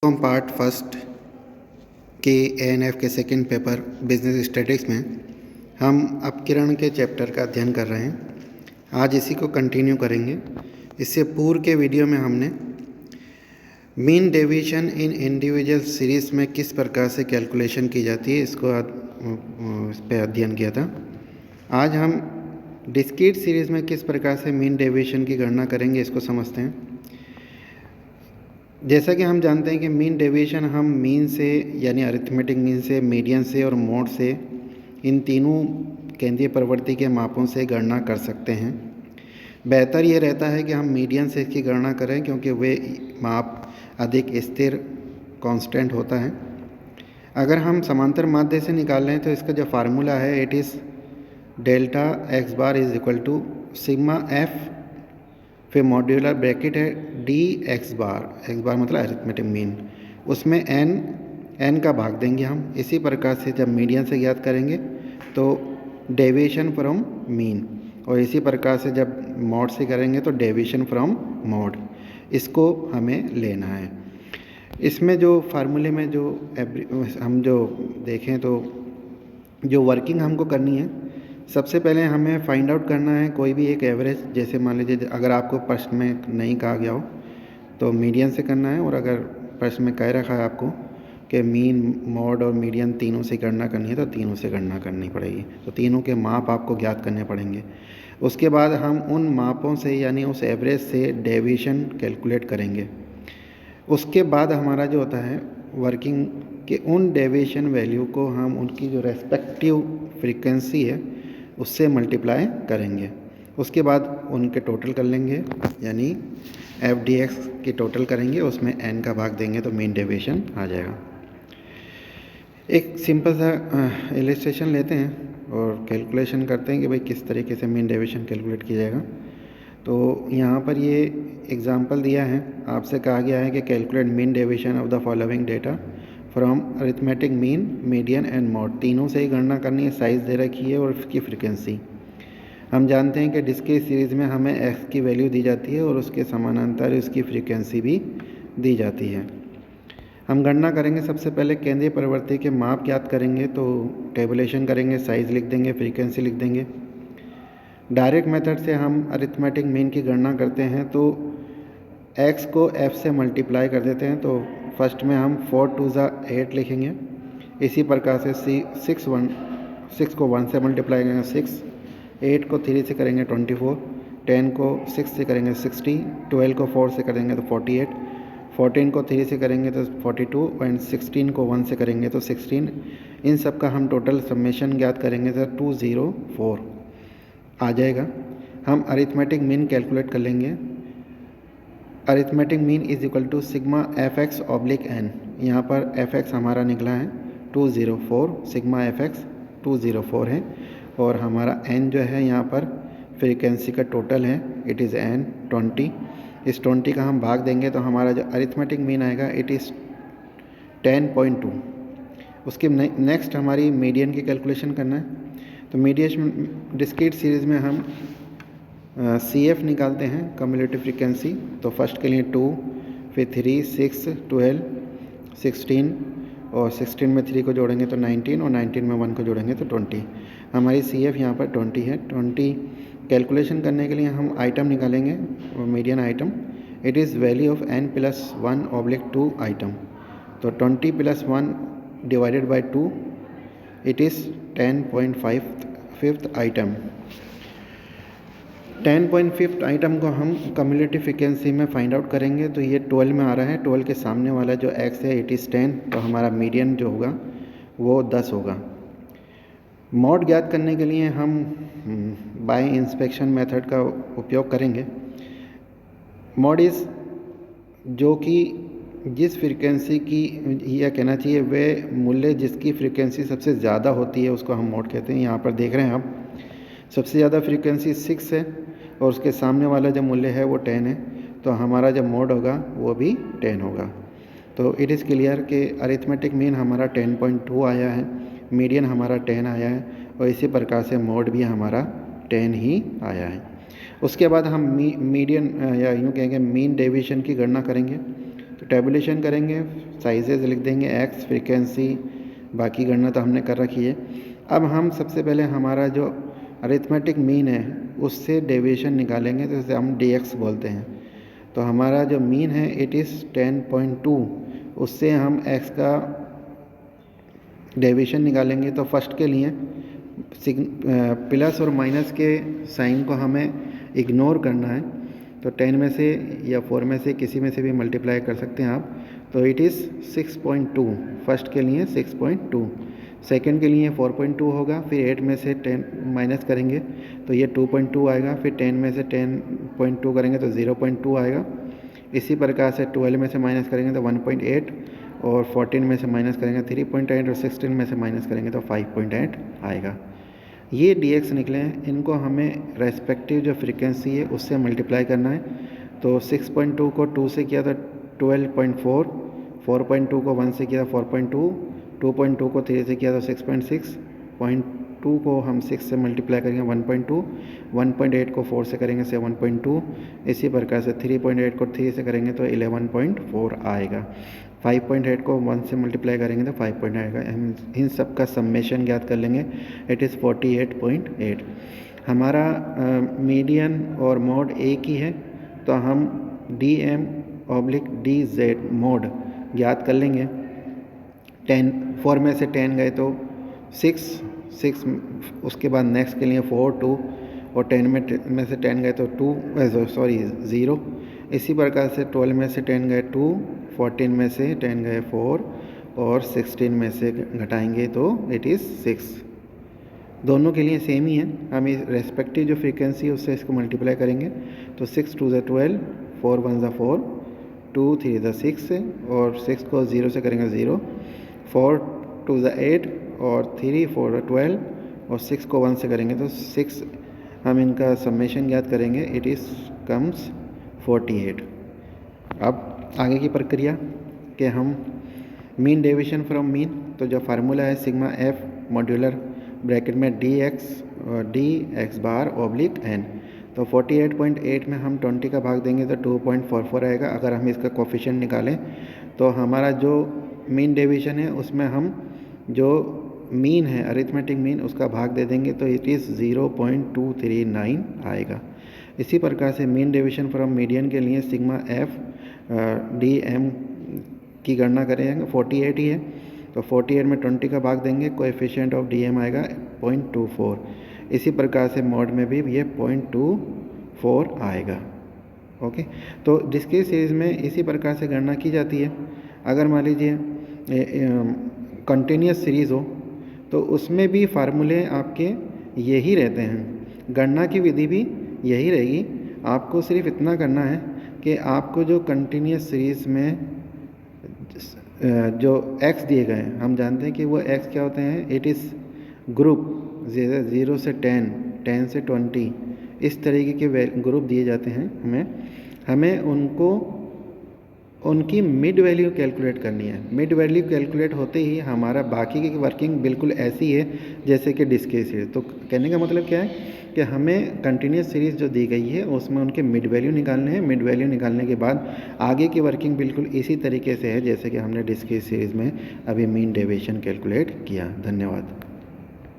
हम part first के ANF के सेकंड पेपर बिजनेस स्टैटिस्टिक्स में हम अपकिरण के चैप्टर का अध्ययन कर रहे हैं। आज इसी को कंटिन्यू करेंगे। इससे पूर्व के वीडियो में हमने मीन डेविएशन इन इंडिविजुअल सीरीज़ में किस प्रकार से कैलकुलेशन की जाती है इसको इस पर अध्ययन किया था। आज हम डिस्क्रीट सीरीज़ में किस प्रकार से मीन डेविएशन की गणना करेंगे इसको समझते हैं। जैसा कि हम जानते हैं कि मीन डेविएशन हम मीन से यानी अरिथमेटिक मीन से, मीडियन से और मोड से, इन तीनों केंद्रीय प्रवृत्ति के मापों से गणना कर सकते हैं। बेहतर ये रहता है कि हम मीडियन से इसकी गणना करें क्योंकि वे माप अधिक स्थिर कांस्टेंट होता है। अगर हम समांतर माध्य से निकाल लें तो इसका जो फार्मूला है it is delta X bar is equal to sigma F, फिर मॉड्यूलर ब्रैकेट है डी एक्स बार मतलब अरिथमेटिक मीन, उसमें एन का भाग देंगे हम। इसी प्रकार से जब मीडियन से ज्ञात करेंगे तो डेविएशन फ्रॉम मीन, और इसी प्रकार से जब मॉड से करेंगे तो डेविएशन फ्रॉम मॉड, इसको हमें लेना है। इसमें जो फार्मूले में जो हम जो देखें तो जो वर्किंग हमको करनी है, सबसे पहले हमें फाइंड आउट करना है कोई भी एक एवरेज। जैसे मान लीजिए अगर आपको प्रश्न में नहीं कहा गया हो तो मीडियन से करना है, और अगर प्रश्न में कह रखा है आपको कि मीन, मॉड और मीडियन तीनों से गणना करनी है तो तीनों से गणना करनी पड़ेगी। तो तीनों के माप आपको ज्ञात करने पड़ेंगे। उसके बाद हम उन मापों से यानी उस एवरेज से डेविएशन कैलकुलेट करेंगे। उसके बाद हमारा जो होता है वर्किंग के उन डेविएशन वैल्यू को हम उनकी जो रेस्पेक्टिव फ्रीक्वेंसी है उससे मल्टीप्लाई करेंगे। उसके बाद उनके टोटल कर लेंगे, यानी एफ डी एक्स की टोटल करेंगे, उसमें एन का भाग देंगे तो मीन डेविएशन आ जाएगा। एक सिंपल सा इलस्ट्रेशन लेते हैं और कैलकुलेशन करते हैं कि भाई किस तरीके से मीन डेविएशन कैलकुलेट किया जाएगा। तो यहाँ पर ये एग्जांपल दिया है, आपसे कहा गया है कि calculate mean deviation of the following data from arithmetic mean, median and mod. तीनों से ही गणना करनी है, साइज़ दे रखी है और उसकी फ्रीक्वेंसी। हम जानते हैं कि डिस्क्रीट सीरीज़ में हमें x की वैल्यू दी जाती है और उसके समानांतर उसकी फ्रीक्वेंसी भी दी जाती है। हम गणना करेंगे, सबसे पहले केंद्रीय प्रवृत्ति के माप ज्ञात करेंगे तो टेबुलेशन करेंगे, साइज़ लिख देंगे, फ्रीक्वेंसी लिख देंगे। डायरेक्ट मेथड से हम अरिथमेटिक मीन की गणना करते हैं तो x को f से मल्टीप्लाई कर देते हैं। तो फर्स्ट में हम 4 2 8 लिखेंगे। इसी प्रकार से 6 को 1 से मल्टीप्लाई करेंगे 6, 8 को 3 से करेंगे 24, 10 को 6 से करेंगे 60, 12 को 4 से करेंगे तो 48, 14 को 3 से करेंगे तो 42 एंड 16 को 1 से करेंगे तो 16। इन सब का हम टोटल समेशन ज्ञात करेंगे तो 204 आ जाएगा। हम अरिथमेटिक मीन कैलकुलेट कर लेंगे। Arithmetic mean is equal to sigma F X oblique N. यहाँ पर एफ एक्स हमारा निकला है 204, सिग्मा एफ एक्स 204 है, और हमारा एन जो है यहाँ पर फ्रीक्वेंसी का टोटल है इट इज़ एन 20। इस 20 का हम भाग देंगे तो हमारा जो अरिथमेटिक मीन आएगा इट इज़ 10.2। उसके नेक्स्ट हमारी मीडियन की कैलकुलेशन करना है। तो मीडियन डिस्क्रीट सीरीज़ में हम सी एफ निकालते हैं, कम्युलेटिव फ्रीक्वेंसी। तो फर्स्ट के लिए 2, फिर 3, 6, 12, 16, और 16 में 3 को जोड़ेंगे तो 19, और 19 में 1 को जोड़ेंगे तो 20। हमारी सी एफ यहाँ पर 20 है। 20 कैलकुलेशन करने के लिए हम आइटम निकालेंगे, median item. It is value of n + 1 oblique 2 item. तो 20 + 1 divided by 2 it is 10.5 item. 10.5 item को हम कम्युलेटिव फ्रीक्वेंसी में फाइंड आउट करेंगे तो ये 12 में आ रहा है। 12 के सामने वाला जो x है इट इज़ 10, तो हमारा मीडियन जो होगा वो 10 होगा। मॉड ज्ञात करने के लिए हम बाय इंस्पेक्शन मेथड का उपयोग करेंगे। मॉड इज़ जो कि जिस फ्रीक्वेंसी की, यह कहना चाहिए वह मूल्य जिसकी फ्रीक्वेंसी सबसे ज़्यादा होती है उसको हम मॉड कहते हैं। यहाँ पर देख रहे हैं आप, सबसे ज़्यादा फ्रीक्वेंसी 6 है और उसके सामने वाला जो मूल्य है वो 10 है, तो हमारा जो मोड होगा वो भी 10 होगा। तो इट इज़ क्लियर कि अरिथमेटिक मीन हमारा 10.2 आया है, मीडियन हमारा 10 आया है, और इसी प्रकार से मोड भी हमारा 10 ही आया है। उसके बाद हम मीडियन या यूँ कहेंगे मीन डेविएशन की गणना करेंगे। तो टेबुलेशन करेंगे, साइजेस लिख देंगे, एक्स, फ्रीक्वेंसी, बाकी गणना तो हमने कर रखी है। अब हम सबसे पहले हमारा जो अरिथमेटिक मीन है उससे डेविएशन निकालेंगे, तो इसे हम dx बोलते हैं। तो हमारा जो मीन है इट इज़ 10.2, उससे हम x का डेविएशन निकालेंगे। तो फर्स्ट के लिए प्लस और माइनस के साइन को हमें इग्नोर करना है, तो 10 में से या 4 में से किसी में से भी मल्टीप्लाई कर सकते हैं आप। तो इट इज़ 6.2, फर्स्ट के लिए 6.2, सेकंड के लिए 4.2 होगा, फिर 8 में से 10 माइनस करेंगे तो ये 2.2 आएगा, फिर 10 में से 10.2 करेंगे तो 0.2 आएगा। इसी प्रकार से 12 में से माइनस करेंगे तो 1.8, और 14 में से माइनस करेंगे 3.8, और 16 में से माइनस करेंगे तो 5.8 आएगा। ये dx निकले हैं, इनको हमें रेस्पेक्टिव जो फ्रीक्वेंसी है उससे मल्टीप्लाई करना है। तो 6.2 को 2 से किया तो 12.4, 4.2 को 1 से किया 4.2, 2.2 को 3 से किया तो 6.6, 0.2 को हम 6 से मल्टीप्लाई करेंगे 1.2, 1.8 को 4 से करेंगे 7.2, इसी प्रकार से 3.8 को 3 से करेंगे तो 11.4 आएगा। 5.8 को 1 से मल्टीप्लाई करेंगे तो 5.8 आएगा। हम इन सब का सम्मेशन ज्ञात कर लेंगे, इट इज़ 48.8। हमारा मीडियन और मोड एक ही है, तो हम dm/dz मोड ज्ञात कर लेंगे। 4 में से 10 गए तो 6, उसके बाद नेक्स्ट के लिए 4, 2, और 10 में से 10 गए तो 0। इसी प्रकार से 12 में से 10 गए 2, 14 में से 10 गए 4, और 16 में से घटाएंगे तो इट इज़ 6। दोनों के लिए सेम ही है, हम इस रेस्पेक्टिव जो फ्रीक्वेंसी है उससे इसको मल्टीप्लाई करेंगे। तो 6 2 × 12, 4 1 × 4, 2 3 × 6, और 6 को 0 से करेंगे 0, 4 2 × 8, और 3 4 12, और 6 को 1 से करेंगे तो 6। हम इनका सम्मेशन ज्ञात करेंगे, इट इज़ कम्स 48। अब आगे की प्रक्रिया कि हम मीन डेविएशन फ्रॉम मीन, तो जो फार्मूला है सिग्मा एफ मॉड्यूलर ब्रैकेट में dx बार/ n। तो 48.8 में हम 20 का भाग देंगे तो 2.44 आएगा। अगर हम इसका कोफिशिएंट निकालें तो हमारा जो मीन डेविएशन है उसमें हम जो मीन है अरिथमेटिक मीन उसका भाग दे देंगे तो इट इज़ 0.239 आएगा। इसी प्रकार से मीन डेविएशन फ्रॉम मीडियन के लिए सिग्मा एफ dm की गणना करेंगे, 48 ही है, तो 48 में 20 का भाग देंगे, कोएफिशिएंट ऑफ dm आएगा 0.24। इसी प्रकार से मॉड में भी ये 0.24 आएगा। ओके, तो डिस्क्रीट सीरीज़ में इसी प्रकार से गणना की जाती है। अगर मान लीजिए कंटिन्यूस सीरीज़ हो तो उसमें भी फार्मूले आपके यही रहते हैं, गणना की विधि भी यही रहेगी। आपको सिर्फ इतना करना है कि आपको जो कंटिन्यूस सीरीज़ में जो x दिए गए हैं, हम जानते हैं कि वो x क्या होते हैं, इट इज़ ग्रुप 0 से 10, 10 से 20, इस तरीके के ग्रुप दिए जाते हैं। हमें उनकी मिड वैल्यू कैलकुलेट करनी है। मिड वैल्यू कैलकुलेट होते ही हमारा बाकी की वर्किंग बिल्कुल ऐसी है जैसे कि डिस्क्रीट सीरीज़। तो कहने का मतलब क्या है कि हमें कंटिन्यूस सीरीज़ जो दी गई है उसमें उनके मिड वैल्यू निकालने हैं। मिड वैल्यू निकालने के बाद आगे की वर्किंग बिल्कुल इसी तरीके से है जैसे कि हमने डिस्क्रीट सीरीज़ में अभी मीन डेविएशन कैलकुलेट किया। धन्यवाद।